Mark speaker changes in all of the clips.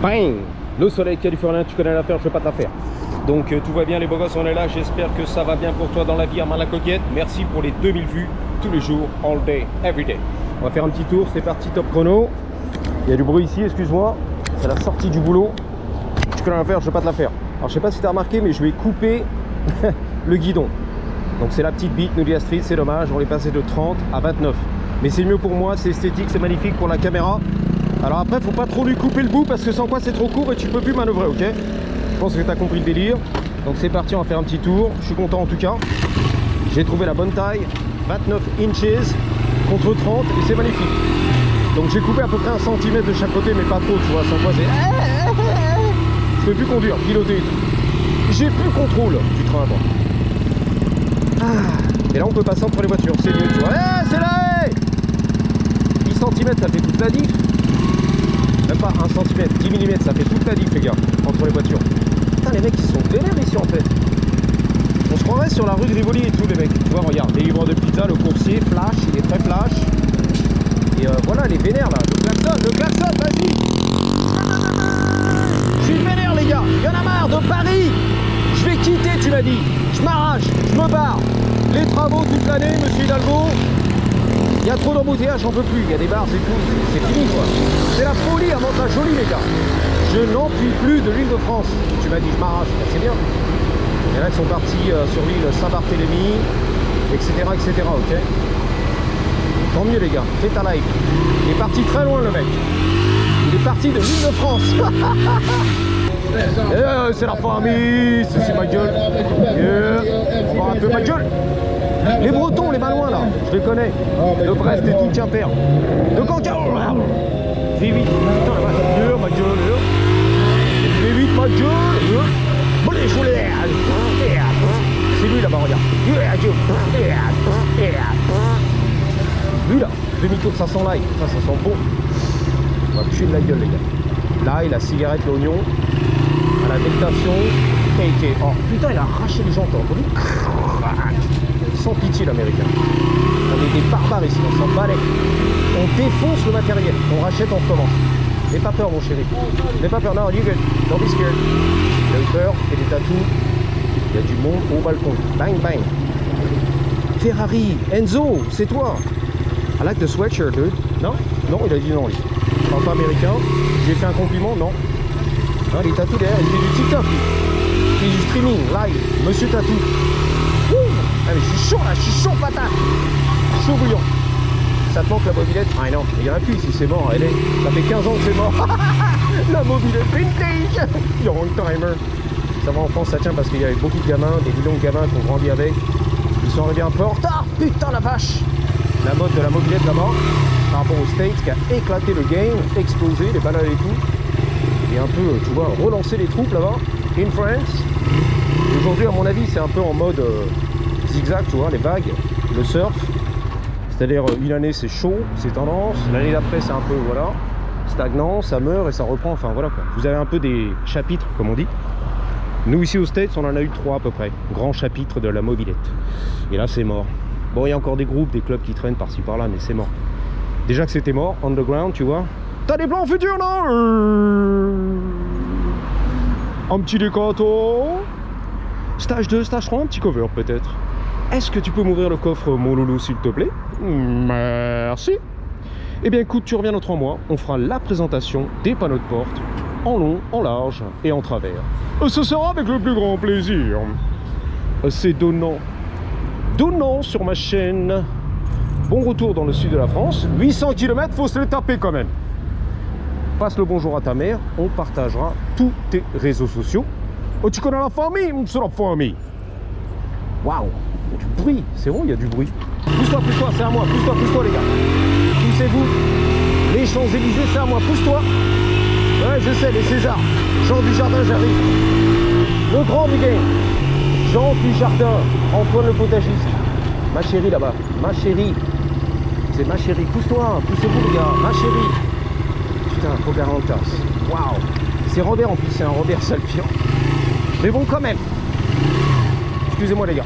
Speaker 1: Bang! Le soleil californien, tu connais l'affaire, je vais pas te la faire. Donc tout va bien les beaux gosses, on est là, j'espère que ça va bien pour toi dans la vie, Armand la coquette. Merci pour les 2000 vues tous les jours, all day, every day. On va faire un petit tour, c'est parti, top chrono. Il y a du bruit ici, excuse-moi, c'est la sortie du boulot. Tu connais l'affaire, je vais pas te la faire. Alors je sais pas si tu as remarqué, mais je vais couper le guidon. Donc c'est la petite bite, nous dit Astrid, c'est dommage, on est passé de 30 à 29. Mais c'est mieux pour moi, c'est esthétique, c'est magnifique pour la caméra. Alors après, faut pas trop lui couper le bout parce que sans quoi c'est trop court et tu peux plus manœuvrer, ok? Je pense que tu as compris le délire. Donc c'est parti, on va faire un petit tour. Je suis content en tout cas. J'ai trouvé la bonne taille, 29 inches contre 30 et c'est magnifique. Donc j'ai coupé à peu près 1 cm de chaque côté, mais pas trop, tu vois, sans quoi c'est... Je peux plus conduire, piloter et tout. J'ai plus le contrôle du train avant. Et là on peut passer entre les voitures, c'est mieux, tu vois. C'est là 10 cm, ça fait toute la diff. Même pas 1 cm, 10 mm, ça fait toute la diff les gars, entre les voitures. Putain les mecs ils sont vénères ici en fait. On se croirait sur la rue de Rivoli et tout les mecs. Tu vois, regarde, les livres de pizza, le coursier, flash, il est très flash. Et voilà les vénères là, le klaxon, vas-y. Je suis vénère les gars, il y en a marre de Paris. Je vais quitter, tu m'as dit. Je m'arrache, je me barre. Les travaux toute l'année, monsieur Hidalgo. Il y a trop d'embouteillages, j'en peux plus. Il y a des bars et tout, c'est fini quoi. C'est la folie avant la jolie les gars. Je n'en puis plus de l'île de France. Tu m'as dit je m'arrache, c'est bien. Il y en a qui sont partis sur l'île Saint-Barthélemy, etc. Ok. Tant mieux les gars, fais ta life. Il est parti très loin le mec. Il est parti de l'île de France. C'est la famille, c'est ma gueule. On va un peu ma gueule. Les Bretons, les Malouins là, je les connais. De Brest et tout, Quimper. De Cancun. V8, putain la vache, ma gueule. V8, ma gueule. C'est lui là-bas, regarde. Lui là, demi-tour de 500 live, ça sent bon. On va tuer de la gueule les gars. L'ail, la cigarette, l'oignon, à la végétation, cake. Oh putain, il a arraché les jantes, t'as entendu? Sans pitié l'américain. On est des barbares ici, on s'en balait. On défonce le matériel, on rachète, on recommence. N'aie pas peur mon chéri. N'aie pas peur, non, you good. Don't be scared. Il a eu peur, il fait des tatous. Il y a du monde au balcon. Bang bang. Ferrari, Enzo, c'est toi. I like the sweatshirt, dude. Non? Non, il a dit non lui. Je parle pas américain. J'ai fait un compliment, non. Non, les tatous derrière, il fait du TikTok. Il fait du streaming, live, monsieur tatou. Ah mais je suis chaud là, je suis chaud patate. Chaud bouillant. Ça te manque la mobilette? Ah non, il n'y en a plus ici, c'est mort. Ça fait 15 ans que c'est mort. La mobilette vintage. Young timer. Ça va en France, ça tient parce qu'il y avait beaucoup de gamins, des millions de gamins qui ont grandi avec. Ils sont arrivés un peu en retard. Putain la vache. La mode de la mobilette là-bas, par rapport aux States, qui a éclaté le game, explosé, les balades et tout. Et un peu, tu vois, relancer les troupes là-bas. In France. Aujourd'hui, à mon avis, c'est un peu en mode zigzag, tu vois, les vagues, le surf. C'est-à-dire, une année c'est chaud, c'est tendance. L'année d'après, c'est un peu, voilà, stagnant, ça meurt et ça reprend. Enfin, voilà quoi. Vous avez un peu des chapitres, comme on dit. Nous, ici aux States, on en a eu 3 à peu près. Grand chapitre de la mobilette. Et là, c'est mort. Bon, il y a encore des groupes, des clubs qui traînent par-ci par-là, mais c'est mort. Déjà que c'était mort, underground, tu vois. T'as des plans futurs, non? Un petit décanto. Stage 2, stage 3, un petit cover peut-être. Est-ce que tu peux m'ouvrir le coffre, mon loulou, s'il te plaît? Merci. Eh bien, écoute, tu reviens dans 3 mois. On fera la présentation des panneaux de porte en long, en large et en travers. Ce sera avec le plus grand plaisir. C'est donnant. Donnant sur ma chaîne. Bon retour dans le sud de la France. 800 km, faut se les taper quand même. Passe le bonjour à ta mère. On partagera tous tes réseaux sociaux. Oh, tu connais la famille? C'est la famille. Waouh, du bruit. C'est bon, il y a du bruit. Pousse-toi, c'est à moi. Pousse-toi, les gars. Poussez-vous. Les Champs-Élysées, c'est à moi. Pousse-toi. Ouais, je sais, les Césars. Jean Dujardin, j'arrive. Le grand du game. Jean Dujardin. Antoine le potagiste. Ma chérie là-bas. Ma chérie. C'est ma chérie. Pousse-toi. Poussez-vous, les gars. Ma chérie. Putain, Pocahontas. Waouh. C'est Robert en plus. C'est un Robert Salpian. Mais bon, quand même. Excusez-moi, les gars.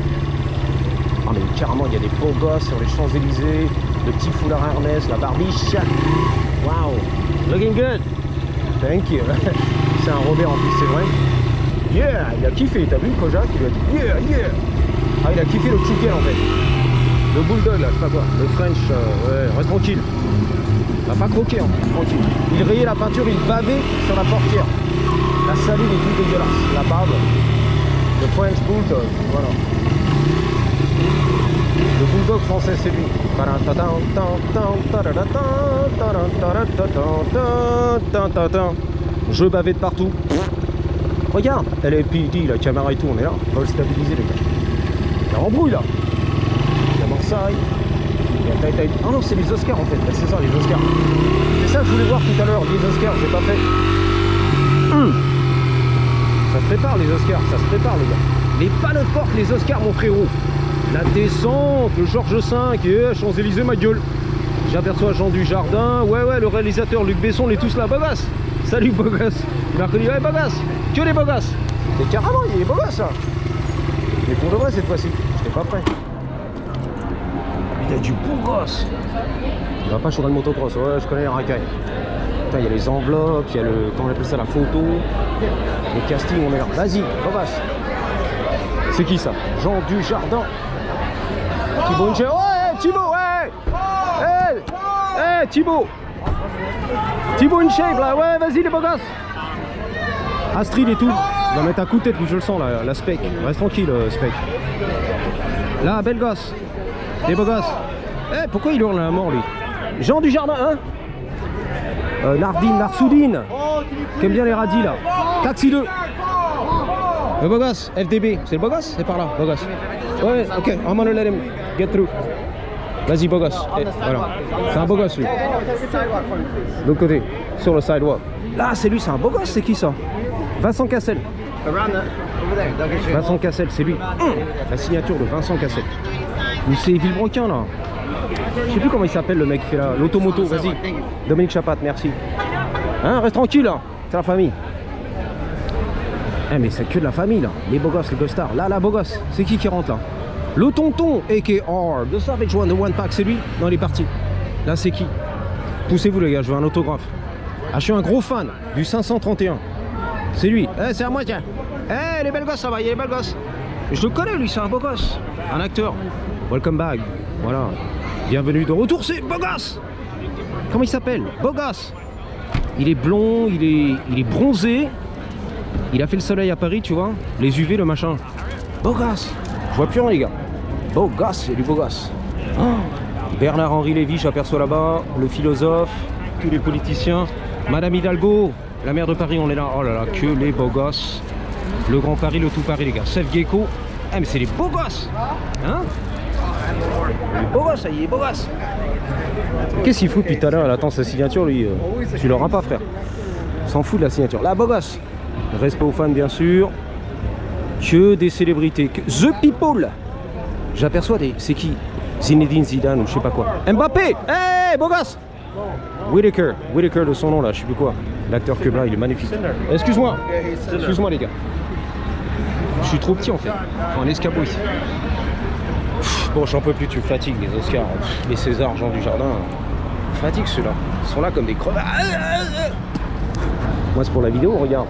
Speaker 1: Ah, mais carrément, il y a des beaux gosses sur les Champs-Élysées. Le petit foulard Hermès, la barbiche. Waouh. Looking good. Thank you. C'est un Robert en plus, c'est vrai. Yeah, il a kiffé, t'as vu Kojak, il lui a dit yeah, yeah. Ah, il a kiffé le chicken en fait. Le bulldog là, je sais pas quoi. Le French, ouais, reste tranquille. Il va pas croquer, hein, tranquille. Il rayait la peinture, il bavait sur la portière. La salive est toute dégueulasse. La bave. Le French bulldog, voilà. Le bulldog français, c'est lui. Je bavais de partout. Regarde, elle est PD, la caméra et tout, on est là. On va le stabiliser, les gars. Il y a embrouille là. Il y a Marseille. Il y a oh non, c'est les Oscars en fait. C'est ça, les Oscars. C'est ça que je voulais voir tout à l'heure. Les Oscars, j'ai pas fait. Ça se prépare, les Oscars. Ça se prépare, les gars. Les pas de porte, les Oscars, mon frérot. La descente, le Georges V, et Champs-Élysées, ma gueule. J'aperçois Jean Dujardin. Ouais, le réalisateur Luc Besson, on est tous là. Bogas. Salut, Bogas. Il m'a reconnu. Ouais, Bogas. Que les Bogas. Mais carrément, il est Bogas là. Mais pour de vrai, cette fois-ci, j'étais pas prêt. Il y a du beau gosse. Il va pas sur le motocross, ouais, je connais les racailles. Putain, il y a les enveloppes, il y a le. Comment on appelle ça, la photo. Le casting, on est là. Vas-y, Bogas. C'est qui ça? Jean Dujardin. Thibaut Inchep. Ouais, Thibaut, ouais. Hey, Thibaut. Thibaut Inchep, là, ouais, vas-y, les beaux gosses. Astrid et tout. Il va mettre un coup de tête, lui, je le sens, là, la spec. Reste tranquille, spec. Là, belle gosse. Les beaux gosses. Eh, pourquoi il hurle à la mort, lui? Jean Dujardin, hein? Narsoudine. Qui aime bien les radis, là. Taxi 2. Le beau gosse, FDB, c'est le beau gosse? C'est par là, beau gosse. Ouais, ok, I'm gonna let him get through. Vas-y, beau gosse. Et voilà. C'est un beau gosse, lui. De l'autre côté, sur le sidewalk. Là, c'est lui, c'est un beau gosse, c'est qui ça? Vincent Cassel. Vincent Cassel, c'est lui. La signature de Vincent Cassel. Ou c'est Villebrequin, là. Je sais plus comment il s'appelle, le mec qui fait là. L'automoto, vas-y. Dominique Chapat, merci. Hein, reste tranquille, là. C'est la famille. Eh mais c'est que de la famille là, les beaux gosses, les ghost stars. Là, beau gosse, c'est qui rentre là? Le tonton, a.k.a. The Savage One, The One Pack, c'est lui? Non, il est parti. Là, c'est qui? Poussez-vous les gars, je veux un autographe. Ah, je suis un gros fan du 531. C'est lui. Eh, c'est à moi, tiens. Eh, les belles gosses, ça va, il y a les belles gosses. Je le connais, lui, c'est un beau gosse. Un acteur. Welcome back. Voilà. Bienvenue de retour, c'est beau gosse. Comment il s'appelle? Beau gosse. Il est blond, il est bronzé. Il a fait le soleil à Paris, tu vois. Les UV, le machin. Beau gosse. Je vois plus rien, les gars. Beau gosse, c'est du beau gosse. Oh. Bernard-Henri Lévy, j'aperçois là-bas. Le philosophe. Tous les politiciens. Madame Hidalgo. La maire de Paris, on est là. Oh là là, que les beaux gosses. Le Grand Paris, le tout Paris, les gars. Sef Gecko. Eh, mais c'est les beaux gosses. Hein? Les beaux gosses, ça y est, les beaux gosses. Qu'est-ce qu'il fout depuis tout à l'heure? Elle attend sa signature, lui. Tu l'auras pas, frère. On s'en fout de la signature. Là, beau gosse. Respect aux fans, bien sûr. Que des célébrités. The People. J'aperçois des. C'est qui? Zinedine Zidane ou je sais pas quoi. Mbappé. Hey, beau gosse. Whittaker de son nom là, je sais plus quoi. L'acteur que il est magnifique. Excuse-moi. Excuse-moi, les gars. Je suis trop petit en fait. Faut un escabeau ici. Bon, j'en peux plus, tu me fatigues, les Oscars. Les Césars, Jean Dujardin. Fatigue ceux-là. Ils sont là comme des crevards. Moi, c'est pour la vidéo, regarde.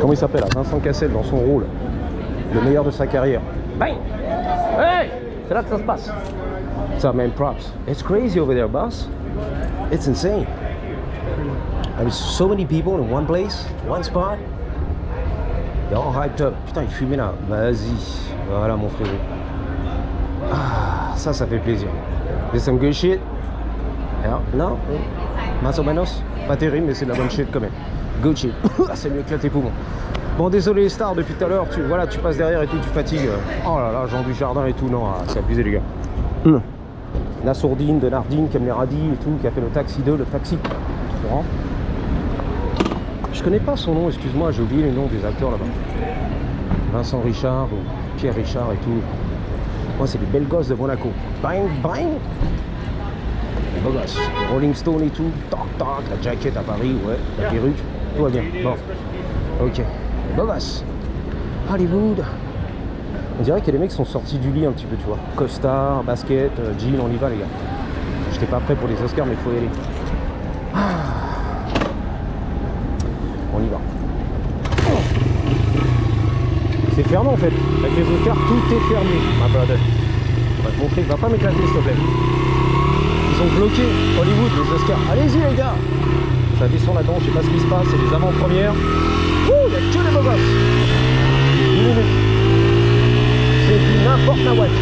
Speaker 1: Comment il s'appelle là? Vincent Cassel dans son rôle. Le meilleur de sa carrière. Bang! Hey! C'est là que ça se passe. Ça, man, props. It's crazy over there, boss. It's insane. I mean, so many people in one place, one spot. They're all hyped up. Putain, il fumait là. Vas-y. Voilà, mon frérot. Ah, ça fait plaisir. There's some good shit. Yeah. Non? Más o menos. Pas terrible, mais c'est de la bonne shit quand même. Good shit. C'est mieux que tes poumons. Bon, désolé les stars, depuis tout à l'heure, tu passes derrière et tout, tu fatigues. Oh là là, Jean Dujardin et tout, non, c'est abusé les gars. Nassourdine, de Nardine, qui aime les radis et tout, qui a fait le Taxi 2, le Taxi. Je connais pas son nom, excuse-moi, j'ai oublié les noms des acteurs là-bas. Vincent Richard ou Pierre Richard et tout. Moi, c'est les belles gosses de Monaco. Bang, bang. Les beaux gosses. Rolling Stone et tout. Tac, tac, la jaquette à Paris, ouais, la perruque. Tout va bien. Bon. Ok. Les beaux gosses. Hollywood. On dirait que les mecs sont sortis du lit un petit peu, tu vois. Costard, basket, jean, on y va, les gars. J'étais pas prêt pour les Oscars, mais il faut y aller. On y va. C'est fermé en fait. Avec les Oscars, tout est fermé, ma brother. On va te montrer, va pas m'éclater s'il te plaît. Ils ont bloqué Hollywood, les Oscars. Allez-y les gars. Ça descend là-dedans, je sais pas ce qui se passe, c'est les avant-premières. Ouh, il n'y a que les beaux gosses. C'est du n'importe la watch.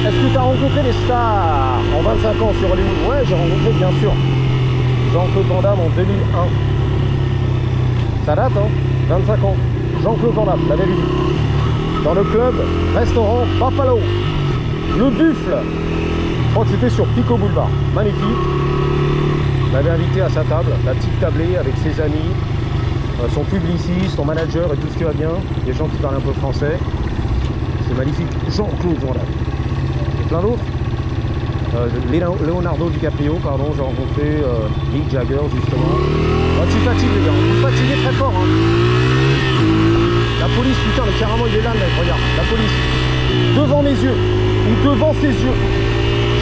Speaker 1: Est-ce que tu as rencontré des stars en 25 ans sur Hollywood? Ouais, j'ai rencontré bien sûr Jean-Claude Van Damme en 2001. Ça date, hein, 25 ans. Jean-Claude Van Damme, l'avait vu. Dans le club, restaurant Buffalo. Le Buffle. Je crois que c'était sur Pico Boulevard. Magnifique. Il m'avait invité à sa table, la petite tablée avec ses amis, son publiciste, son manager et tout ce qui va bien. Des gens qui parlent un peu français. C'est magnifique. Jean-Claude Van Damme. Et plein d'autres. Leonardo DiCaprio, pardon, j'ai rencontré Mick Jagger justement. Oh, tu fatigues les gars, vous fatiguez très fort. Hein. La police, putain, mais carrément il est là le mec, regarde, la police. Devant mes yeux, ou devant ses yeux.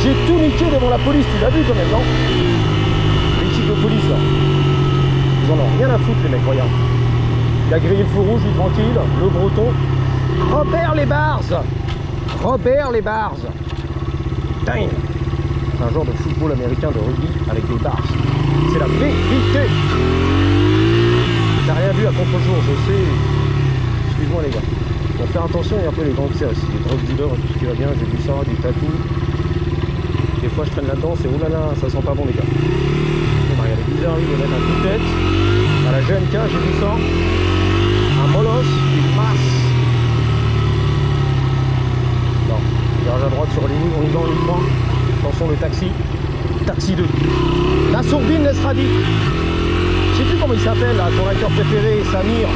Speaker 1: J'ai tout niqué devant la police, tu l'as vu quand même, non? L'équipe de police là. Ils en ont rien à foutre les mecs, regarde. Il a grillé le feu rouge, lui tranquille, le breton. Robert les Barres. Robert les Barres. Dingue. C'est un genre de football américain de rugby avec des barres. C'est la vérité. T'as rien vu à contre-jour, je sais. Excuse-moi les gars. Faut faire attention, il y a un peu les gangsters aussi, des drogues dealers et tout ce qui va bien. J'ai vu ça, des tatous. Des fois je traîne là-dedans, c'est oulala, ça sent pas bon les gars. Regardez, bizarre, il va mettre un coup de tête. À la GMK, j'ai vu ça. Un molosse, une masse. Non, virage à droite sur Hollywood, on y va, on y prend. Attention le taxi. Taxi 2. La sourdine Nesradi. Je sais plus comment il s'appelle là, ton acteur préféré, Samir.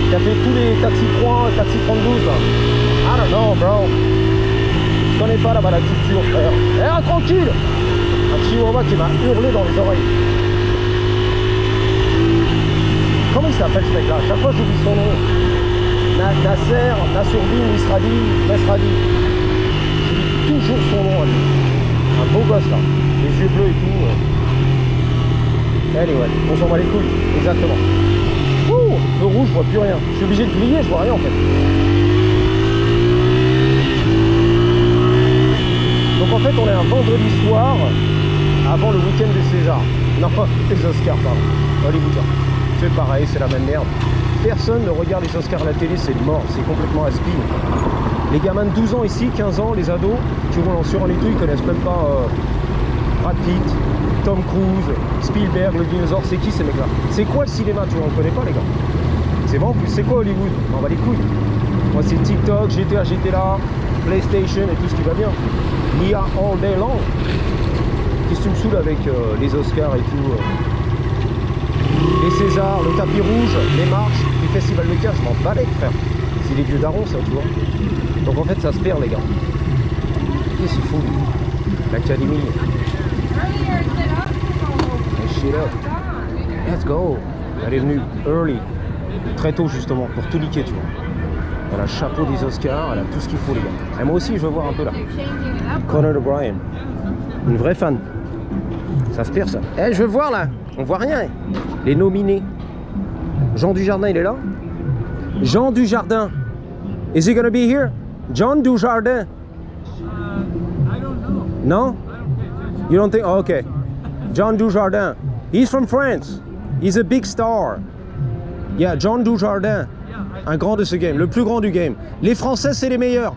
Speaker 1: Qui a fait tous les taxis 3, taxi 32 là. I don't know bro. Je connais pas là-bas la culture frère. Eh tranquille. Un chihuahua qui m'a hurlé dans les oreilles. Comment il s'appelle ce mec là? À chaque fois j'oublie son nom. Nasser, Nassourdine, Nesradi. Toujours son nom à lui. Un beau gosse là, les yeux bleus et tout. Anyway, on s'en bat les couilles, exactement. Ouh, feu rouge, je vois plus rien. Je suis obligé de griller, je vois rien en fait. Donc en fait, on est un vendredi soir avant le week-end des Césars. Non, des Oscars, pardon. Hollywood. C'est pareil, c'est la même merde. Personne ne regarde les Oscars à la télé, c'est mort, c'est complètement aspire. Les gamins de 12 ans ici, 15 ans, les ados, qui roulent sur un étui, ils connaissent même pas Brad Pitt, Tom Cruise, Spielberg, le dinosaure, c'est qui ces mecs-là? C'est quoi le cinéma, tu vois, on connaît pas les gars. C'est bon, c'est quoi Hollywood? On va les couilles. Moi c'est TikTok, GTA, PlayStation et tout ce qui va bien. L'IA all day long. Qu'est-ce que tu me saoules avec les Oscars et tout les Césars, le tapis rouge, les marches, les festivals de Cannes, je m'en bats les frère. C'est les vieux darons ça, tu vois. Donc en fait ça se perd les gars. Qu'est-ce qu'il faut l'Académie. Shit up. Let's go. Elle est venue early. Très tôt justement pour tout niquer tu vois. Elle a le chapeau des Oscars, elle a tout ce qu'il faut les gars. Et moi aussi je veux voir un peu là. Conan O'Brien. Une vraie fan. Ça se perd ça. Eh je veux voir là. On voit rien. Les nominés. Jean Dujardin il est là. Jean Dujardin. Is he gonna be here? John Dujardin.
Speaker 2: I don't know.
Speaker 1: No? You don't think? Oh, okay. John Dujardin. He's from France. He's a big star. Yeah, John Dujardin. Un grand de ce game, le plus grand du game. Les Français, c'est les meilleurs.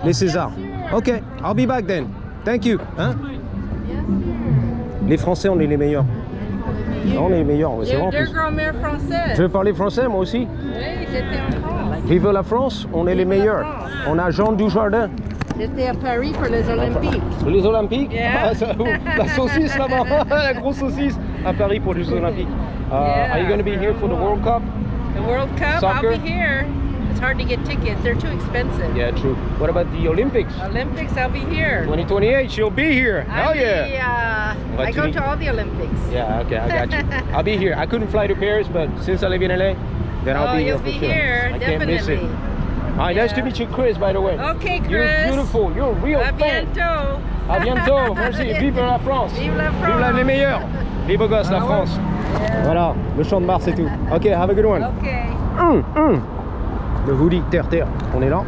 Speaker 1: Les Césars. Ok, I'll be back then. Thank you. Hein? Les Français, on est les meilleurs. On est les meilleurs, c'est vrai en plus.
Speaker 2: Grand-mère française.
Speaker 1: Je veux parler français, moi aussi.
Speaker 2: Oui, j'étais en France.
Speaker 1: Vive la France, on est les meilleurs. On a Jean Dujardin.
Speaker 2: J'étais à Paris pour les Olympiques.
Speaker 1: Les Olympiques?
Speaker 2: Yeah.
Speaker 1: La saucisse là-bas, la grosse saucisse à Paris pour les Olympiques.
Speaker 2: Yeah.
Speaker 1: Are you going to be here for the World Cup?
Speaker 2: The World Cup,
Speaker 1: Soccer?
Speaker 2: I'll be here. It's hard to get tickets. They're too expensive.
Speaker 1: Yeah, true. What about the Olympics?
Speaker 2: Olympics, I'll be here.
Speaker 1: 2028, she'll be here. Hell yeah. On va
Speaker 2: I go
Speaker 1: tuner.
Speaker 2: to all the Olympics.
Speaker 1: Yeah, okay, I got you. I'll be here. I couldn't fly to Paris, but since I live in LA, then I'll
Speaker 2: Oh,
Speaker 1: be here
Speaker 2: you'll
Speaker 1: for
Speaker 2: be
Speaker 1: sure.
Speaker 2: here,
Speaker 1: I can't miss it.
Speaker 2: definitely.
Speaker 1: Hi, nice to
Speaker 2: Yeah.
Speaker 1: meet you, Chris, by the way.
Speaker 2: Okay, Chris.
Speaker 1: You're beautiful. You're a real
Speaker 2: À
Speaker 1: fan.
Speaker 2: bientôt.
Speaker 1: À bientôt. Merci. Vive la France.
Speaker 2: Vive la France.
Speaker 1: Vive les meilleurs. Les beaux gosses, la
Speaker 2: Ah ouais.
Speaker 1: France. Voilà, le champ de Mars et tout. Ok, have a good one.
Speaker 2: Okay.
Speaker 1: Le hoodie terre-terre, on est là.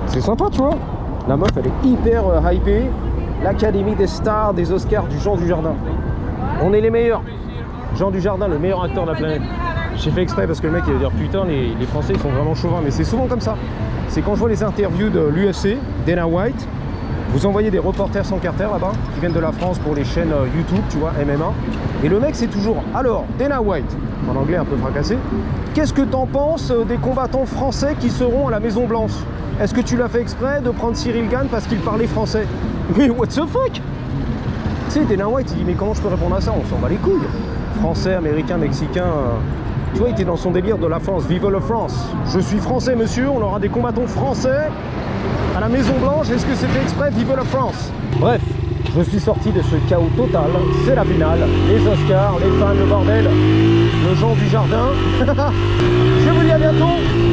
Speaker 1: C'est sympa, tu vois. La meuf, elle est hyper hypée. L'Académie des stars des Oscars du Jean Dujardin. On est les meilleurs. Jean Dujardin, le meilleur acteur de la planète. J'ai fait exprès parce que le mec il va dire putain les Français ils sont vraiment chauvins, mais c'est souvent comme ça. C'est quand je vois les interviews de l'UFC, Dana White, vous envoyez des reporters sans carter là-bas qui viennent de la France pour les chaînes YouTube, tu vois, MMA. Et le mec c'est toujours, alors Dana White, en anglais un peu fracassé, qu'est-ce que t'en penses des combattants français qui seront à la Maison Blanche? Est-ce que tu l'as fait exprès de prendre Cyril Gane parce qu'il parlait français? Mais what the fuck? Tu sais, Dana White il dit mais comment je peux répondre à ça? On s'en bat les couilles. Français, américain, mexicain. Tu vois, il était dans son délire de la France. Vive la France. Je suis français, monsieur. On aura des combattants français à la Maison Blanche. Est-ce que c'était exprès? Vive la France. Bref, je suis sorti de ce chaos total. C'est la finale. Les Oscars, les fans, le bordel. Le Jean Dujardin. Je vous dis à bientôt.